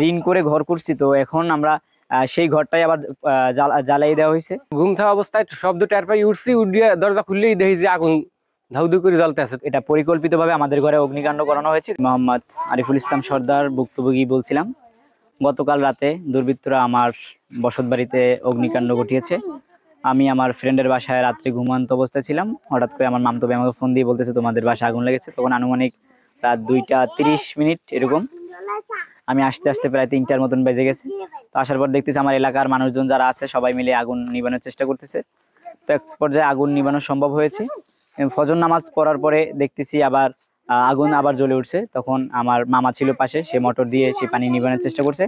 ঋণ করে ঘর করছি, তো এখন আমরা সেই ঘরটাই আবার জ্বালাই দেওয়া হয়েছে। ঘুম থাকা অবস্থায় শব্দ টের পাই উঠছি, উঠিয়ে দরজা খুললেই দেখি যে আগুন ধাউধু করে জ্বলতে আছে। এটা পরিকল্পিতভাবে আমাদের ঘরে অগ্নিকাণ্ড করানো হয়েছে। মোহাম্মদ আরিফুল ইসলাম সর্দার, ভুক্তভোগী বলছিলাম। গতকাল রাতে দুর্বৃত্তরা আমার বসত বাড়িতে অগ্নিকাণ্ড ঘটিয়েছে। আমি আমার ফ্রেন্ডের বাসায় রাত্রে ঘুমান্ত অবস্থায় ছিলাম। হঠাৎ করে আমার মামতো ভাই আমাকে ফোন দিয়ে বলতেছে তোমাদের বাসায় আগুন লেগেছে। তখন আনুমানিক রাত 2টা 30 এরকম। আমি আসতে আসতে প্রায় 3টার মতন বেজে গেছে। তো আসার পর দেখতেছি আমার এলাকার মানুষজন যারা আছে সবাই মিলে আগুন নিবানোর চেষ্টা করতেছে। তো এক পর্যায়ে আগুন নিবানো সম্ভব হয়েছে। ফজর নামাজ পড়ার পরে দেখতেছি আবার আগুন আবার জ্বলে উঠছে। তখন আমার মামা ছিল পাশে, সে মোটর দিয়ে সে পানি নিবানোর চেষ্টা করছে।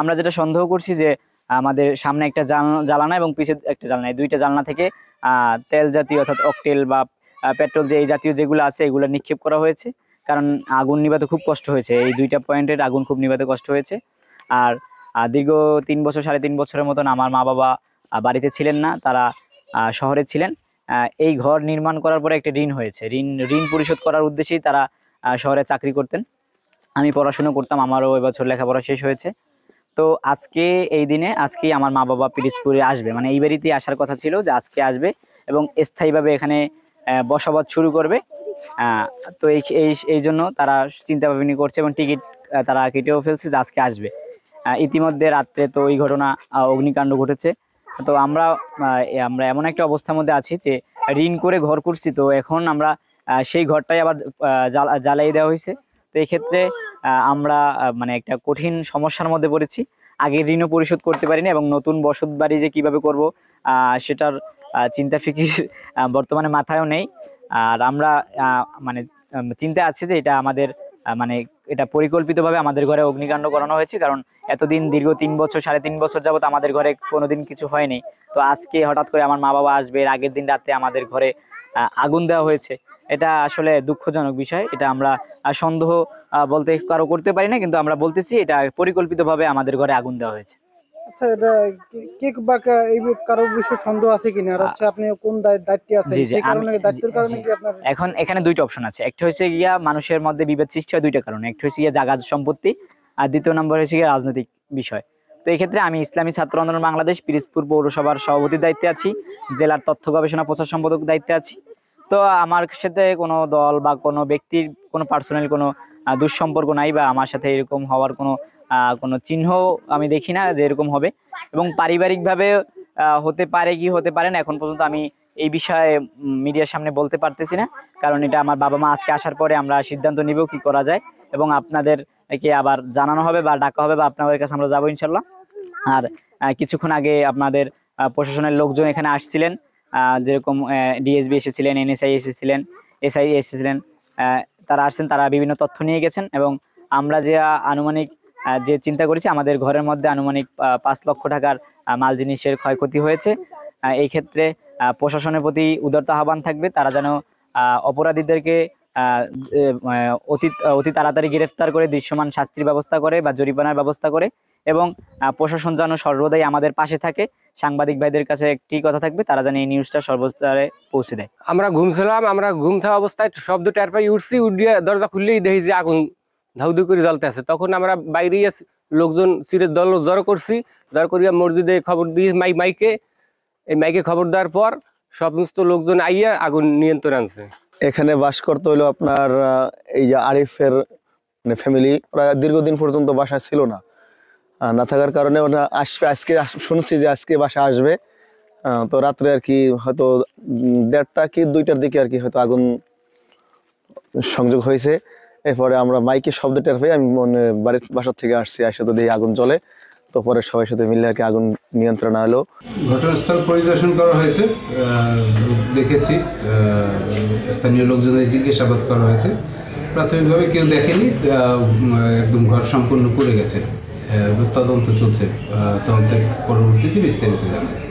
আমরা যেটা সন্দেহ করছি যে আমাদের সামনে একটা জ্বালানা এবং পিছে একটা জ্বালানা, 2টা জ্বালানা থেকে তেল জাতীয় অর্থাৎ অকটেল বা পেট্রোল যে এই জাতীয় যেগুলো আছে এগুলো নিক্ষেপ করা হয়েছে। কারণ আগুন নিভাতে খুব কষ্ট হয়েছে, এই 2টা পয়েন্টের আগুন খুব নিভাতে কষ্ট হয়েছে। আর দীর্ঘ 3 বছর 3.5 বছরের মতন আমার মা বাবা বাড়িতে ছিলেন না, তারা শহরে ছিলেন। এই ঘর নির্মাণ করার পরে একটা ঋণ হয়েছে, ঋণ পরিশোধ করার উদ্দেশ্যেই তারা শহরে চাকরি করতেন। আমি পড়াশোনা করতাম, আমারও এবছর লেখাপড়া শেষ হয়েছে। তো আজকে এই দিনে আজকেই আমার মা বাবা পিরিজপুরে আসবে, মানে এই বাড়িতে আসার কথা ছিল যে আজকে আসবে এবং স্থায়ীভাবে এখানে বসবাস শুরু করবে। তো এই জন্য তারা চিন্তা ভাবনা করছে এবং টিকিট তারা কেটেও ফেলছে যে আজকে আসবে। ইতিমধ্যে রাত্রে তো এই ঘটনা অগ্নিকাণ্ড ঘটেছে। তো আমরা এমন একটা অবস্থার মধ্যে আছি যে ঋণ করে ঘর করছি, তো এখন আমরা সেই ঘরটাই আবার জ্বালাই দেওয়া হয়েছে। তো এই ক্ষেত্রে আমরা মানে একটা কঠিন সমস্যার মধ্যে পড়েছি। আগের ঋণও পরিশোধ করতে পারিনি এবং নতুন বসত বাড়ি যে কিভাবে করব সেটার চিন্তা ফিকির বর্তমানে মাথায়ও নেই। আর আমরা মানে চিন্তা আছে যে এটা আমাদের মানে এটা পরিকল্পিতভাবে আমাদের ঘরে অগ্নিকাণ্ড করানো হয়েছে। কারণ এতদিন দীর্ঘ 3 বছর 3.5 বছর যাবত আমাদের ঘরে কোনোদিন কিছু হয়নি। তো আজকে হঠাৎ করে আমার মা বাবা আসবে, এর আগের দিন রাতে আমাদের ঘরে আগুন দেওয়া হয়েছে। এটা আসলে দুঃখজনক বিষয়। এটা আমরা সন্দেহ বলতে কারো করতে পারি না, কিন্তু আমরা বলতেছি এটা পরিকল্পিতভাবে আমাদের ঘরে আগুন দেওয়া হয়েছে। আচ্ছা, এটা কে বা এই কারো বিষয়ে সন্দেহ আছে কিনা, আর হচ্ছে আপনি কোন দায়িত্বে আছেন সেই কারণে, দায়িত্বের কারণে কি আপনার? এখন এখানে 2টা অপশন আছে। একটা হচ্ছে গিয়া মানুষের মধ্যে বিভেদ সৃষ্টি হয় 2টা কারণে, একটা হচ্ছে গিয়া জায়গা সম্পত্তি, আর দ্বিতীয় নম্বর হচ্ছে গিয়া রাজনৈতিক বিষয়। তো এই ক্ষেত্রে আমি ইসলামী ছাত্র আন্দোলন বাংলাদেশ পিরিজপুর পৌরসভার সভাপতির দায়িত্বে আছি, জেলার তথ্য গবেষণা প্রচার সম্পাদক দায়িত্বে আছি। তো আমার সাথে কোনো দল বা কোনো ব্যক্তির কোনো পার্সোনাল কোনো দুঃসম্পর্ক নাই, বা আমার সাথে এরকম হওয়ার কোনো চিহ্ন আমি দেখি না যে এরকম হবে। এবং পারিবারিকভাবে হতে পারে কি হতে পারে না এখন পর্যন্ত আমি এই বিষয়ে মিডিয়ার সামনে বলতে পারতেছি না। কারণ এটা আমার বাবা মা আজকে আসার পরে আমরা সিদ্ধান্ত নিব কি করা যায়, এবং আপনাদেরকে আবার জানানো হবে বা ডাকা হবে বা আপনাদের কাছে আমরা যাবো ইনশাল্লাহ। আর কিছুক্ষণ আগে আপনাদের প্রশাসনের লোকজন এখানে আসছিলেন, যেরকম ডিএসবি এসেছিলেন, এনএসআই এসেছিলেন, এসআই এসেছিলেন। তারা আসছেন, তারা বিভিন্ন তথ্য নিয়ে গেছেন। এবং আমরা যে আনুমানিক যে চিন্তা করেছি আমাদের ঘরের মধ্যে আনুমানিক 5 লক্ষ টাকার মাল জিনিসের ক্ষয়ক্ষতি হয়েছে। এই ক্ষেত্রে প্রশাসনের প্রতি উদারতা আহ্বান থাকবে, তারা যেন অপরাধীদেরকে অতি তাড়াতাড়ি গ্রেফতার করে দৃশ্যমান শাস্তির ব্যবস্থা করে বা জরিমানার ব্যবস্থা করে। এবং প্রশাসন যেন সর্বদাই আমাদের পাশে থাকে। সাংবাদিক ভাইদের কাছে একটি কথা থাকবে, তারা যেন এই নিউজটা সর্বস্তরে পৌঁছে দেয়। আমরা ঘুমছিলাম, আমরা ঘুম থাকা অবস্থায় শব্দ টের পাই উঠছি, উঠিয়ে দরজা খুললেই দেখি যে আগুন ধাউধু করে জ্বলতে আছে। তখন আমরা বাইরে লোকজন সিরের দল জড়ো করছি, জড়ো করিয়া মসজিদে খবর দিয়ে মাইকে খবর দেওয়ার পর সমস্ত লোকজন আইয়া আগুন নিয়ন্ত্রণ আনছে। এখানে বাস করতে হলো আপনার এই যে আরিফের মানে ফ্যামিলি, ওরা দীর্ঘদিন পর্যন্ত বাসায় ছিল না, না থাকার কারণে ওরা আসবে। আজকে শুনছি যে আজকে বাসা আসবে। তো রাত্রে আর কি হয়তো 1:30 কি 2টার দিকে আর কি হয়তো আগুন সংযোগ হয়েছে। এরপরে আমরা মাইকে শব্দ টের পাই, আমি বাড়ির বাসার থেকে আসছি, আসে তো দেখি আগুন জ্বলে। তো পরে সবাই সাথে মিলে আর কি আগুন নিয়ন্ত্রণ হলো। ঘটনাস্থল পরিদর্শন করা হয়েছে, দেখেছি, স্থানীয় লোকজনের জিজ্ঞাসাবাদ করা হয়েছে। প্রাথমিকভাবে কেউ দেখেনি, একদম ঘর সম্পূর্ণ পুড়ে গেছে। তদন্ত চলছে, তদন্তের পরবর্তীতে বিস্তারিত জানাবে।